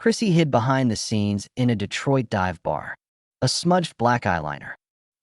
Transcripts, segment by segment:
Chrissie hid behind the scenes in a Detroit dive bar, a smudged black eyeliner.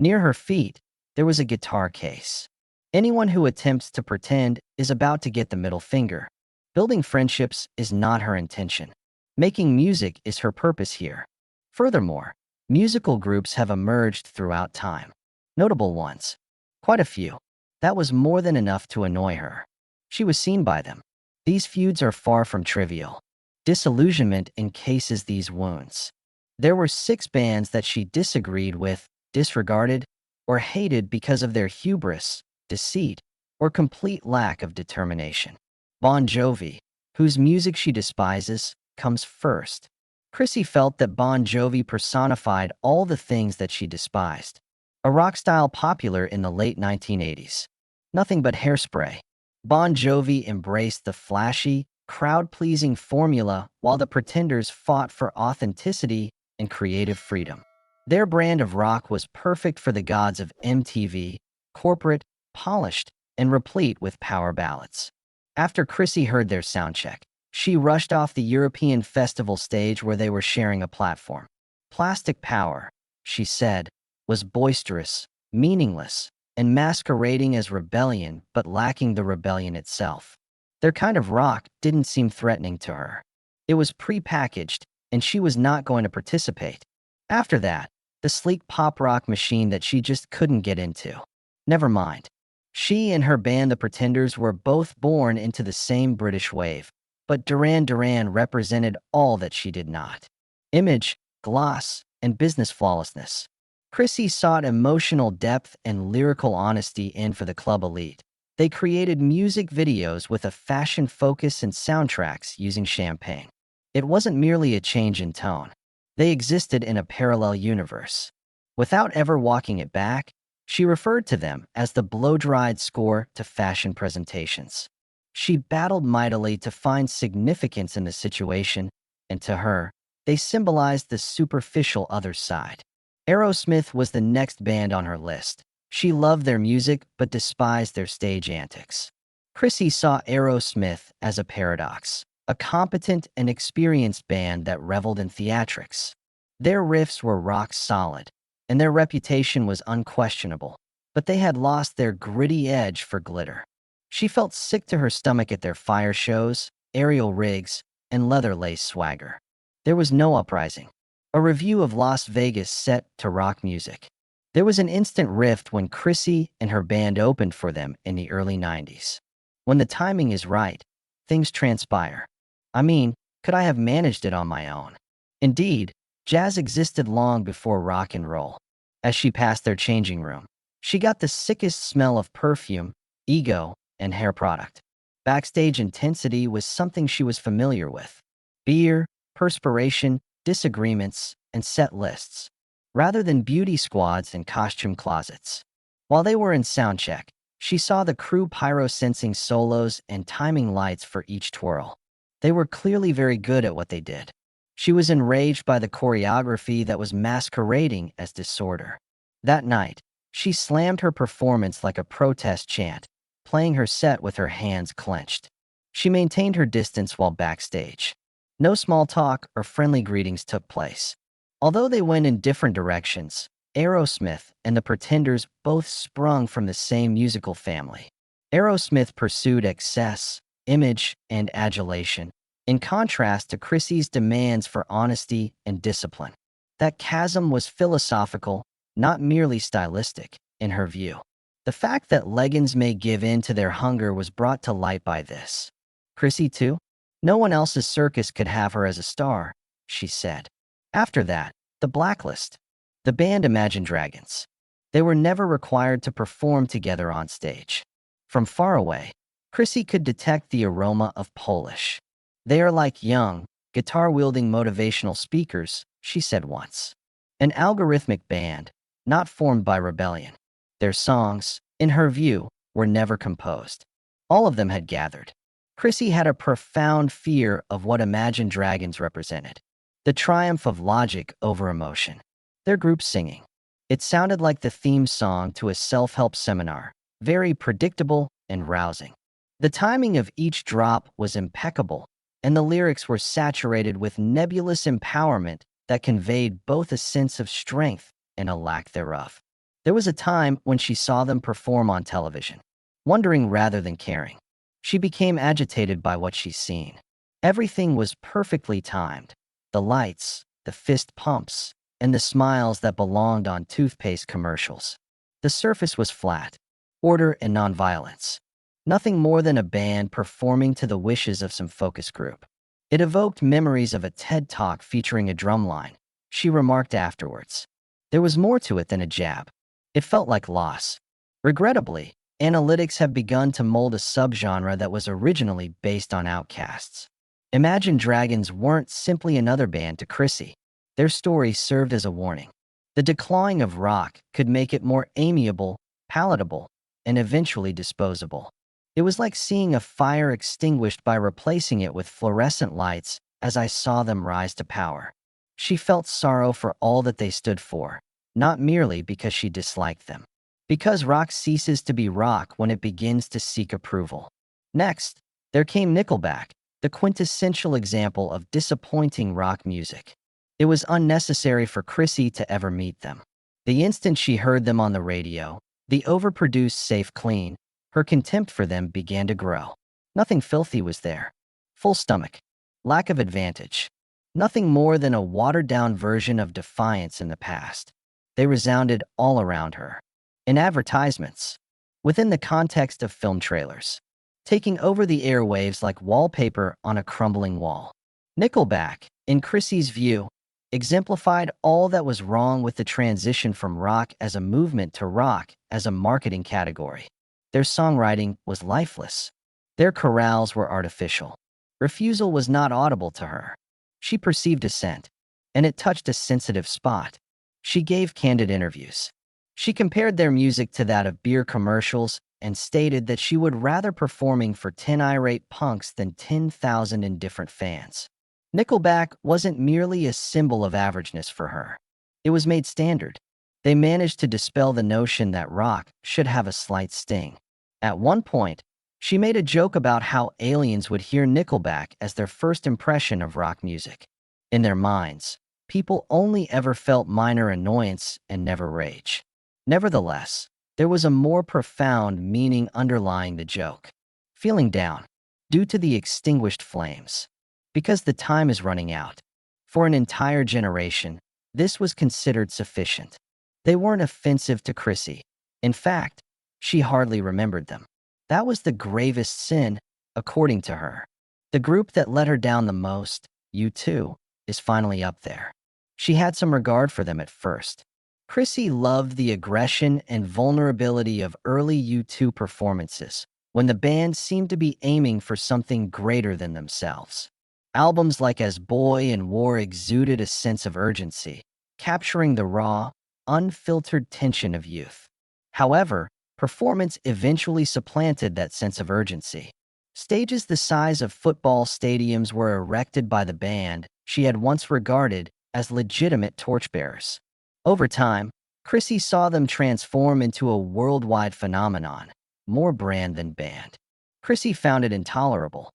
Near her feet, there was a guitar case. Anyone who attempts to pretend is about to get the middle finger. Building friendships is not her intention. Making music is her purpose here. Furthermore, musical groups have emerged throughout time. Notable ones. Quite a few. That was more than enough to annoy her. She was seen by them. These feuds are far from trivial. Disillusionment encases these wounds. There were 6 bands that she disagreed with, disregarded, or hated because of their hubris, deceit, or complete lack of determination. Bon Jovi, whose music she despises, comes first. Chrissie felt that Bon Jovi personified all the things that she despised. A rock style popular in the late 1980s. Nothing but hairspray. Bon Jovi embraced the flashy, crowd-pleasing formula while the Pretenders fought for authenticity and creative freedom. Their brand of rock was perfect for the gods of MTV, corporate, polished, and replete with power ballads. After Chrissie heard their soundcheck, she rushed off the European festival stage where they were sharing a platform. Plastic Power, she said, was boisterous, meaningless, and masquerading as rebellion but lacking the rebellion itself. Their kind of rock didn't seem threatening to her. It was pre-packaged, and she was not going to participate. After that, the sleek pop rock machine that she just couldn't get into. Never mind. She and her band The Pretenders were both born into the same British wave, but Duran Duran represented all that she did not. Image, gloss, and business flawlessness. Chrissie sought emotional depth and lyrical honesty in for the club elite. They created music videos with a fashion focus and soundtracks using champagne. It wasn't merely a change in tone. They existed in a parallel universe. Without ever walking it back, she referred to them as the blow-dried score to fashion presentations. She battled mightily to find significance in the situation, and to her, they symbolized the superficial other side. Aerosmith was the next band on her list. She loved their music but despised their stage antics. Chrissie saw Aerosmith as a paradox, a competent and experienced band that reveled in theatrics. Their riffs were rock solid, and their reputation was unquestionable, but they had lost their gritty edge for glitter. She felt sick to her stomach at their fire shows, aerial rigs, and leather lace swagger. There was no uprising. A review of Las Vegas set to rock music. There was an instant rift when Chrissie and her band opened for them in the early 90s. When the timing is right, things transpire. I mean, could I have managed it on my own? Indeed, jazz existed long before rock and roll. As she passed their changing room, she got the sickest smell of perfume, ego, and hair product. Backstage intensity was something she was familiar with. Beer, perspiration, disagreements, and set lists, rather than beauty squads and costume closets. While they were in soundcheck, she saw the crew pyro-sensing solos and timing lights for each twirl. They were clearly very good at what they did. She was enraged by the choreography that was masquerading as disorder. That night, she slammed her performance like a protest chant, playing her set with her hands clenched. She maintained her distance while backstage. No small talk or friendly greetings took place. Although they went in different directions, Aerosmith and the Pretenders both sprung from the same musical family. Aerosmith pursued excess, image, and adulation, in contrast to Chrissie's demands for honesty and discipline. That chasm was philosophical, not merely stylistic, in her view. The fact that leggings may give in to their hunger was brought to light by this. Chrissie, too? No one else's circus could have her as a star, she said. After that, the blacklist. The band Imagine Dragons. They were never required to perform together on stage. From far away, Chrissie could detect the aroma of Polish. They are like young, guitar-wielding motivational speakers, she said once. An algorithmic band, not formed by rebellion. Their songs, in her view, were never composed. All of them had gathered. Chrissie had a profound fear of what Imagine Dragons represented. The triumph of logic over emotion. Their group singing. It sounded like the theme song to a self-help seminar, very predictable and rousing. The timing of each drop was impeccable, and the lyrics were saturated with nebulous empowerment that conveyed both a sense of strength and a lack thereof. There was a time when she saw them perform on television, wondering rather than caring. She became agitated by what she'd seen. Everything was perfectly timed. The lights, the fist pumps, and the smiles that belonged on toothpaste commercials. The surface was flat, order and nonviolence. Nothing more than a band performing to the wishes of some focus group. It evoked memories of a TED Talk featuring a drumline. She remarked afterwards. There was more to it than a jab. It felt like loss. Regrettably, analytics have begun to mold a subgenre that was originally based on outcasts. Imagine Dragons weren't simply another band to Chrissie. Their story served as a warning. The declawing of rock could make it more amiable, palatable, and eventually disposable. It was like seeing a fire extinguished by replacing it with fluorescent lights as I saw them rise to power. She felt sorrow for all that they stood for, not merely because she disliked them. Because rock ceases to be rock when it begins to seek approval. Next, there came Nickelback, the quintessential example of disappointing rock music. It was unnecessary for Chrissie to ever meet them. The instant she heard them on the radio, the overproduced Safe Clean, her contempt for them began to grow. Nothing filthy was there. Full stomach. Lack of advantage. Nothing more than a watered-down version of defiance in the past. They resounded all around her. In advertisements. Within the context of film trailers. Taking over the airwaves like wallpaper on a crumbling wall. Nickelback, in Chrissie's view, exemplified all that was wrong with the transition from rock as a movement to rock as a marketing category. Their songwriting was lifeless. Their chorales were artificial. Refusal was not audible to her. She perceived dissent, and it touched a sensitive spot. She gave candid interviews. She compared their music to that of beer commercials and stated that she would rather performing for 10 irate punks than 10,000 indifferent fans. Nickelback wasn't merely a symbol of averageness for her. It was made standard. They managed to dispel the notion that rock should have a slight sting. At one point, she made a joke about how aliens would hear Nickelback as their first impression of rock music. In their minds, people only ever felt minor annoyance and never rage. Nevertheless, there was a more profound meaning underlying the joke. Feeling down, due to the extinguished flames. Because the time is running out. For an entire generation, this was considered sufficient. They weren't offensive to Chrissie. In fact, she hardly remembered them. That was the gravest sin, according to her. The group that let her down the most, U2, is finally up there. She had some regard for them at first. Chrissie loved the aggression and vulnerability of early U2 performances, when the band seemed to be aiming for something greater than themselves. Albums like As Boy and War exuded a sense of urgency, capturing the raw, unfiltered tension of youth. However, performance eventually supplanted that sense of urgency. Stages the size of football stadiums were erected by the band she had once regarded as legitimate torchbearers. Over time, Chrissie saw them transform into a worldwide phenomenon, more brand than band. Chrissie found it intolerable.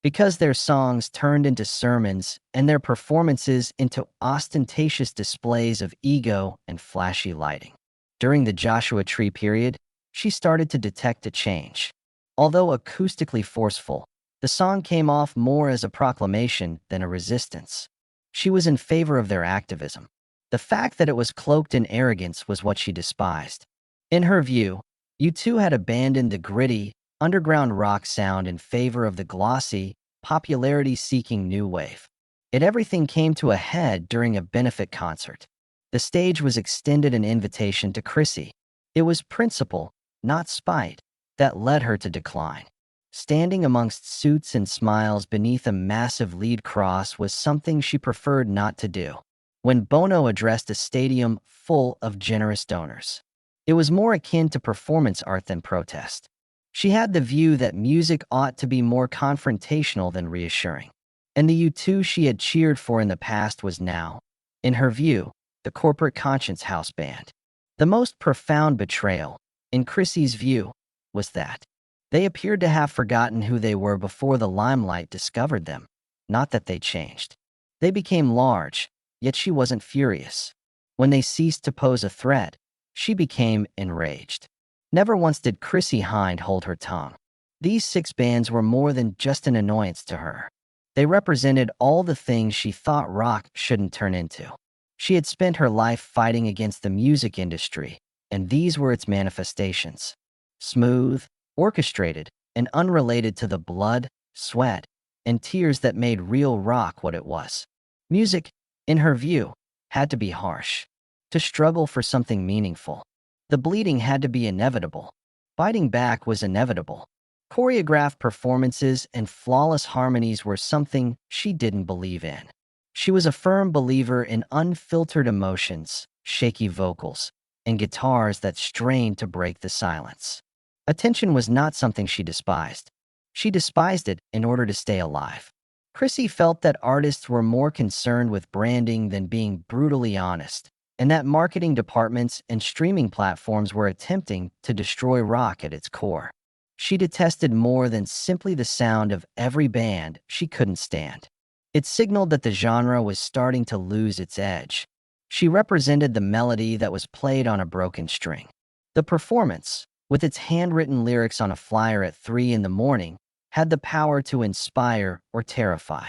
Because their songs turned into sermons and their performances into ostentatious displays of ego and flashy lighting. During the Joshua Tree period, she started to detect a change. Although acoustically forceful, the song came off more as a proclamation than a resistance. She was in favor of their activism. The fact that it was cloaked in arrogance was what she despised. In her view, U2 had abandoned the gritty, underground rock sound in favor of the glossy, popularity-seeking new wave. Everything came to a head during a benefit concert. The stage was extended an invitation to Chrissie. It was principle, not spite, that led her to decline. Standing amongst suits and smiles beneath a massive lead cross was something she preferred not to do. When Bono addressed a stadium full of generous donors, it was more akin to performance art than protest. She had the view that music ought to be more confrontational than reassuring. And the U2 she had cheered for in the past was now, in her view, the corporate conscience house band. The most profound betrayal, in Chrissie's view, was that they appeared to have forgotten who they were before the limelight discovered them. not that they changed. They became large, yet she wasn't furious. When they ceased to pose a threat, she became enraged. Never once did Chrissie Hynde hold her tongue. These 6 bands were more than just an annoyance to her. They represented all the things she thought rock shouldn't turn into. She had spent her life fighting against the music industry, and these were its manifestations. Smooth, orchestrated, and unrelated to the blood, sweat, and tears that made real rock what it was. Music, in her view, had to be harsh. To struggle for something meaningful. The bleeding had to be inevitable. Fighting back was inevitable. Choreographed performances and flawless harmonies were something she didn't believe in. She was a firm believer in unfiltered emotions, shaky vocals, and guitars that strained to break the silence. Attention was not something she despised. She despised it in order to stay alive. Chrissie felt that artists were more concerned with branding than being brutally honest, and that marketing departments and streaming platforms were attempting to destroy rock at its core. She detested more than simply the sound of every band she couldn't stand. It signaled that the genre was starting to lose its edge. She represented the melody that was played on a broken string. The performance, with its handwritten lyrics on a flyer at 3 in the morning, had the power to inspire or terrify.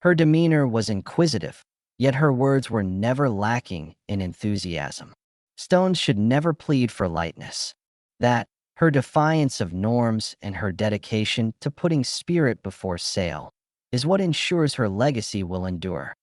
Her demeanor was inquisitive, yet her words were never lacking in enthusiasm. Stones should never plead for lightness. That, her defiance of norms and her dedication to putting spirit before sale, is what ensures her legacy will endure.